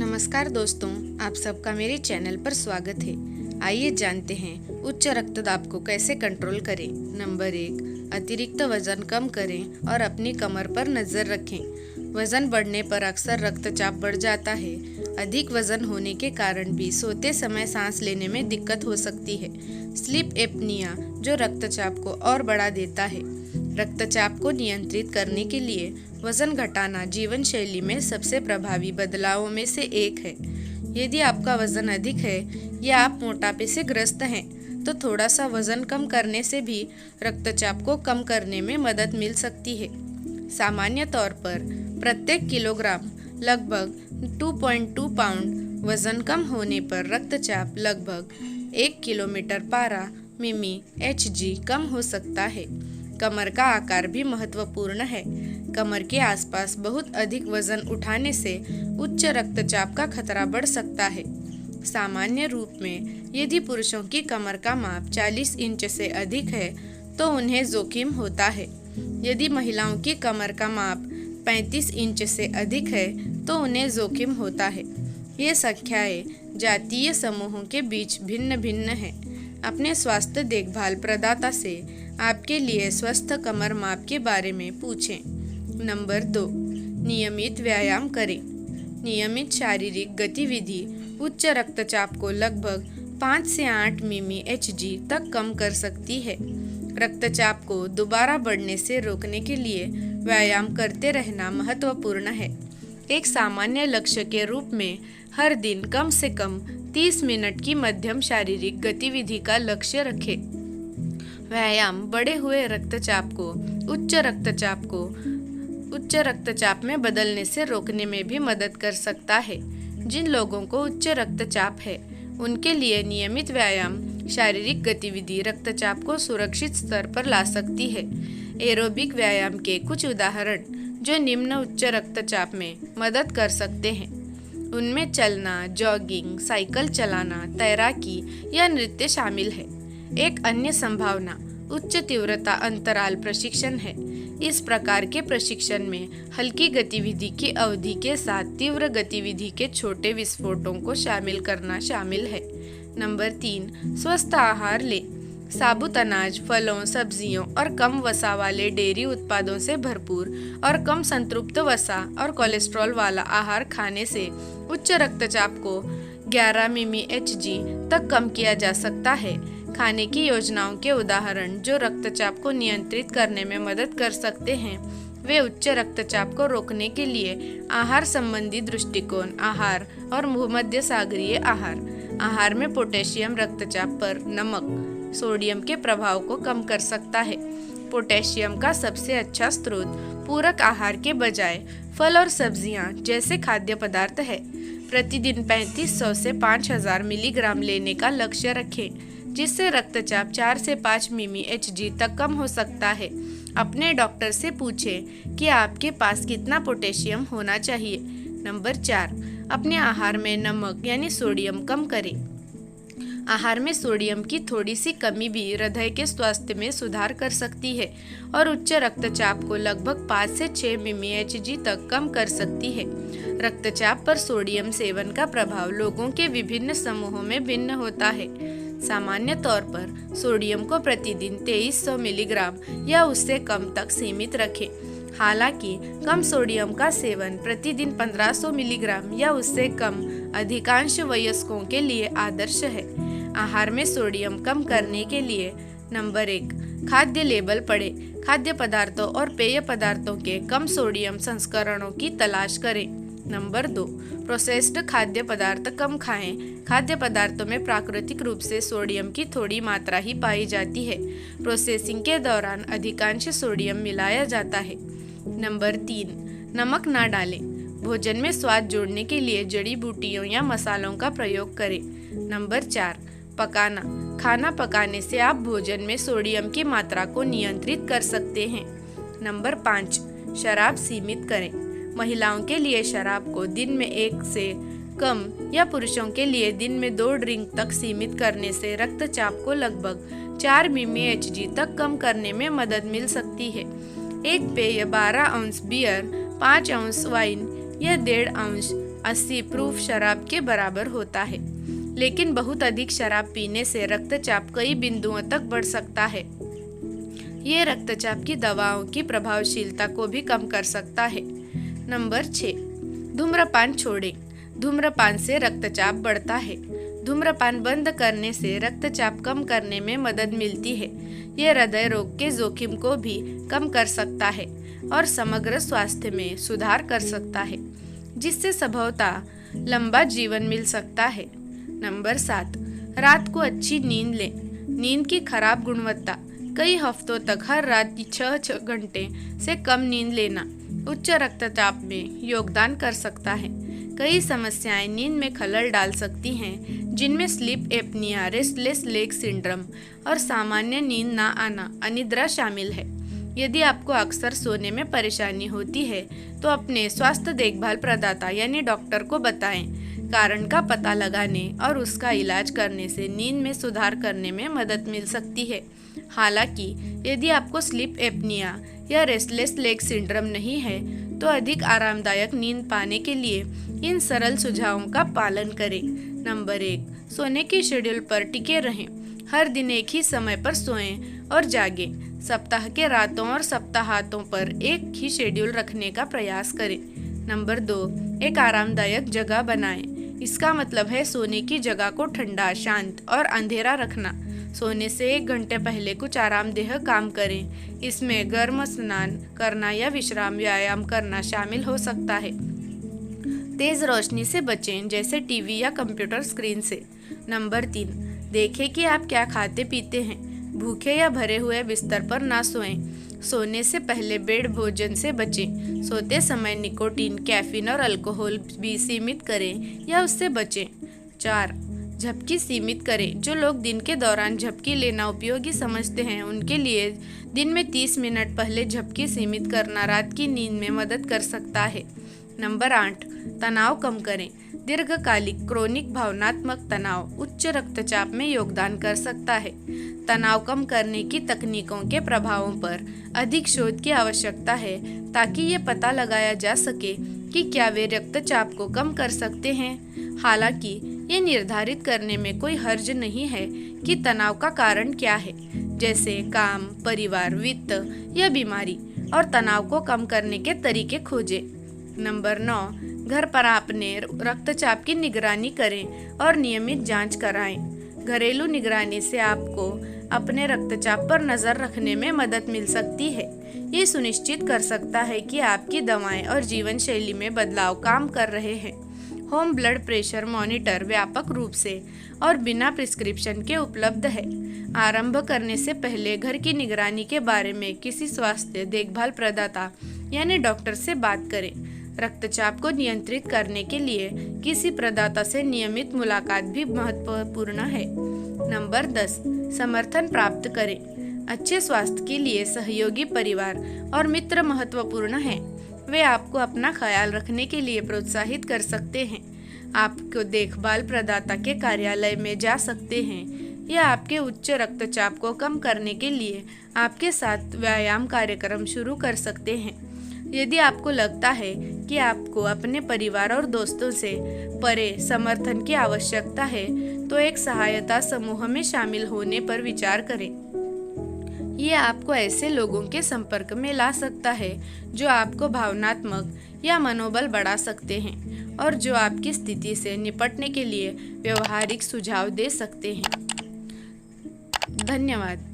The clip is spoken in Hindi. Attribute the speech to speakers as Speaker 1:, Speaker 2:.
Speaker 1: नमस्कार दोस्तों, आप सबका मेरे चैनल पर स्वागत है। आइए जानते हैं उच्च रक्तदाब को कैसे कंट्रोल करें। नंबर 1, अतिरिक्त वजन कम करें और अपनी कमर पर नज़र रखें। वजन बढ़ने पर अक्सर रक्तचाप बढ़ जाता है। अधिक वजन होने के कारण भी सोते समय सांस लेने में दिक्कत हो सकती है। स्लीप एपनिया जो रक्तचाप को और बढ़ा देता है। रक्तचाप को नियंत्रित करने के लिए वजन घटाना जीवन शैली में सबसे प्रभावी बदलावों में से एक है। यदि आपका वजन अधिक है या आप मोटापे से ग्रस्त हैं, तो थोड़ा सा वजन कम करने से भी रक्तचाप को कम करने में मदद मिल सकती है। सामान्य तौर पर प्रत्येक किलोग्राम लगभग 2.2 पाउंड वजन कम होने पर रक्तचाप लगभग 1 किलोमीटर पारा मिमी Hg कम हो सकता है। कमर का आकार भी महत्वपूर्ण है। कमर के आसपास बहुत अधिक वजन उठाने से उच्च रक्तचाप का खतरा बढ़ सकता है। सामान्य रूप में यदि पुरुषों की कमर का माप 40 इंच से अधिक है तो उन्हें जोखिम होता है। यदि महिलाओं की कमर का माप 35 इंच से अधिक है तो उन्हें जोखिम होता है। ये संख्याएं जातीय समूहों के बीच भिन्न भिन्न हैं। अपने स्वास्थ्य देखभाल प्रदाता से आपके लिए स्वस्थ कमर माप के बारे में पूछें। नंबर 2, नियमित व्यायाम करें। नियमित शारीरिक गतिविधि उच्च रक्तचाप को लगभग 5 से 8 मिमी Hg तक कम कर सकती है। रक्तचाप को दोबारा बढ़ने से रोकने के लिए व्यायाम करते रहना महत्वपूर्ण है। एक सामान्य लक्ष्य के रूप में हर दिन कम से कम 30 मिनट की मध्यम शारीरिक गतिविधि का लक्ष्य रखें। व्यायाम बढ़े हुए रक्तचाप को उच्च रक्तचाप में बदलने से रोकने में भी मदद कर सकता है। जिन लोगों को उच्च रक्तचाप है, उनके लिए नियमित व्यायाम शारीरिक गतिविधि रक्तचाप को सुरक्षित स्तर पर ला सकती है। एरोबिक व्यायाम के कुछ उदाहरण जो निम्न उच्च रक्तचाप में मदद कर सकते हैं, उनमें चलना, जॉगिंग, साइकिल चलाना, तैराकी या नृत्य शामिल है। एक अन्य संभावना उच्च तीव्रता अंतराल प्रशिक्षण है। इस प्रकार के प्रशिक्षण में हल्की गतिविधि की अवधि के साथ तीव्र गतिविधि के छोटे विस्फोटों को शामिल करना शामिल है। नंबर 3, स्वस्थ आहार लें। साबुत अनाज, फलों, सब्जियों और कम वसा वाले डेयरी उत्पादों से भरपूर और कम संतृप्त वसा और कोलेस्ट्रॉल वाला आहार खाने से उच्च रक्तचाप को 11 मिमी Hg तक कम किया जा सकता है। खाने की योजनाओं के उदाहरण जो रक्तचाप को नियंत्रित करने में मदद कर सकते हैं, वे उच्च रक्तचाप को रोकने के लिए आहार संबंधी दृष्टिकोण, आहार और भूमध्य सागरीय आहार में पोटेशियम रक्तचाप पर नमक, सोडियम के प्रभाव को कम कर सकता है। पोटेशियम का सबसे अच्छा स्रोत पूरक आहार के बजाय फल और सब्जियां जैसे खाद्य पदार्थ है। प्रतिदिन 3500 से 5000 मिलीग्राम लेने का लक्ष्य रखें, जिससे रक्तचाप 4 से 5 मिमी Hg तक कम हो सकता है। अपने डॉक्टर से पूछें कि आपके पास कितना पोटेशियम होना चाहिए। नंबर 4, अपने आहार में नमक यानी सोडियम कम करें। आहार में सोडियम की थोड़ी सी कमी भी हृदय के स्वास्थ्य में सुधार कर सकती है और उच्च रक्तचाप को लगभग 5 से 6 मिमी Hg तक कम कर सकती है। रक्तचाप पर सोडियम सेवन का प्रभाव लोगों के विभिन्न समूहों में भिन्न होता है। सामान्य तौर पर सोडियम को प्रतिदिन 2300 मिलीग्राम या उससे कम तक सीमित रखें। हालांकि कम सोडियम का सेवन प्रतिदिन 1500 मिलीग्राम या उससे कम अधिकांश वयस्कों के लिए आदर्श है। आहार में सोडियम कम करने के लिए नंबर 1, खाद्य लेबल पढ़ें। खाद्य पदार्थों और पेय पदार्थों के कम सोडियम संस्करणों की तलाश करें। नंबर 2, प्रोसेस्ड खाद्य पदार्थ कम खाएं। खाद्य पदार्थों में प्राकृतिक रूप से सोडियम की थोड़ी मात्रा ही पाई जाती है। प्रोसेसिंग के दौरान अधिकांश सोडियम मिलाया जाता है। नंबर 3, नमक ना डालें। भोजन में स्वाद जोड़ने के लिए जड़ी बूटियों या मसालों का प्रयोग करें। नंबर 4, पकाना। खाना पकाने से आप भोजन में सोडियम की मात्रा को नियंत्रित कर सकते हैं। नंबर 5, शराब सीमित करें। महिलाओं के लिए शराब को दिन में 1 से कम या पुरुषों के लिए दिन में 2 ड्रिंक तक सीमित करने से रक्तचाप को लगभग 4 मिमी Hg तक कम करने में मदद मिल सकती है। एक पेय 12 अंश बियर, 5 अंश वाइन या 1.5 अंश 80 प्रूफ शराब के बराबर होता है। लेकिन बहुत अधिक शराब पीने से रक्तचाप कई बिंदुओं तक बढ़ सकता है। ये रक्तचाप की दवाओं की प्रभावशीलता को भी कम कर सकता है। नंबर 6, धूम्रपान छोड़ें। धूम्रपान से रक्तचाप बढ़ता है। धूम्रपान बंद करने से रक्तचाप कम करने में मदद मिलती है। यह हृदय रोग के जोखिम को भी कम कर सकता है और समग्र स्वास्थ्य में सुधार कर सकता है, जिससे संभवतः लंबा जीवन मिल सकता है। नंबर 7, रात को अच्छी नींद लें। नींद की खराब गुणवत्ता, कई हफ्तों तक हर रात 6 घंटे से कम नींद लेना उच्च रक्तचाप में योगदान कर सकता है। कई समस्याएं नींद में खलल डाल सकती हैं, जिनमें sleep apnoea, restless leg syndrome और सामान्य नींद ना आना, अनिद्रा शामिल है। यदि आपको अक्सर सोने में परेशानी होती है तो अपने स्वास्थ्य देखभाल प्रदाता यानी डॉक्टर को बताएं। कारण का पता लगाने और उसका इलाज करने से नींद में सुधार करने में मदद मिल सकती है। हालांकि यदि आपको स्लीप एपनिया या रेस्टलेस लेग सिंड्रोम नहीं है तो अधिक आरामदायक नींद पाने के लिए इन सरल सुझावों का पालन करें। नंबर 1, सोने के शेड्यूल पर टिके रहें। हर दिन एक ही समय पर सोएं और जागें। सप्ताह के रातों और सप्ताहांतों पर एक ही शेड्यूल रखने का प्रयास करें। नंबर 2, एक आरामदायक जगह बनाएं। इसका मतलब है सोने की जगह को ठंडा, शांत और अंधेरा रखना। सोने से 1 घंटे पहले कुछ आरामदेह काम करें। इसमें गर्म स्नान करना या विश्राम व्यायाम करना शामिल हो सकता है। तेज रोशनी से बचें, जैसे टीवी या कंप्यूटर स्क्रीन से। नंबर 3, देखें कि आप क्या खाते पीते हैं। भूखे या भरे हुए बिस्तर पर ना सोएं। सोने से पहले बेड भोजन से बचें। सोते समय निकोटीन, कैफीन और अल्कोहल भी सीमित करें या उससे बचें। 4, झपकी सीमित करें। जो लोग दिन के दौरान झपकी लेना उपयोगी समझते हैं, उनके लिए दिन में 30 मिनट पहले झपकी सीमित करना रात की नींद में मदद कर सकता है। नंबर 8, तनाव कम करें। दीर्घकालिक क्रोनिक भावनात्मक तनाव उच्च रक्तचाप में योगदान कर सकता है। तनाव कम करने की तकनीकों के प्रभावों पर अधिक शोध की आवश्यकता है, ताकि ये पता लगाया जा सके कि क्या वे रक्तचाप को कम कर सकते हैं। हालांकि ये निर्धारित करने में कोई हर्ज नहीं है कि तनाव का कारण क्या है, जैसे काम, परिवार, वित्त या बीमारी, और तनाव को कम करने के तरीके खोजें। नंबर 9, घर पर अपने रक्तचाप की निगरानी करें और नियमित जांच कराएं। घरेलू निगरानी से आपको अपने रक्तचाप पर नज़र रखने में मदद मिल सकती है। ये सुनिश्चित कर सकता है कि आपकी दवाएं और जीवन शैली में बदलाव काम कर रहे हैं। होम ब्लड प्रेशर मॉनिटर व्यापक रूप से और बिना प्रिस्क्रिप्शन के उपलब्ध है। आरंभ करने से पहले घर की निगरानी के बारे में किसी स्वास्थ्य देखभाल प्रदाता यानी डॉक्टर से बात करें। रक्तचाप को नियंत्रित करने के लिए किसी प्रदाता से नियमित मुलाकात भी महत्वपूर्ण है। नंबर 10, समर्थन प्राप्त करें। अच्छे स्वास्थ्य के लिए सहयोगी परिवार और मित्र महत्वपूर्ण हैं। वे आपको अपना ख्याल रखने के लिए प्रोत्साहित कर सकते हैं। आपको देखभाल प्रदाता के कार्यालय में जा सकते हैं या आपके उच्च रक्तचाप को कम करने के लिए आपके साथ व्यायाम कार्यक्रम शुरू कर सकते हैं। यदि आपको लगता है कि आपको अपने परिवार और दोस्तों से परे समर्थन की आवश्यकता है, तो एक सहायता समूह में शामिल होने पर विचार करें। ये आपको ऐसे लोगों के संपर्क में ला सकता है जो आपको भावनात्मक या मनोबल बढ़ा सकते हैं और जो आपकी स्थिति से निपटने के लिए व्यवहारिक सुझाव दे सकते हैं। धन्यवाद।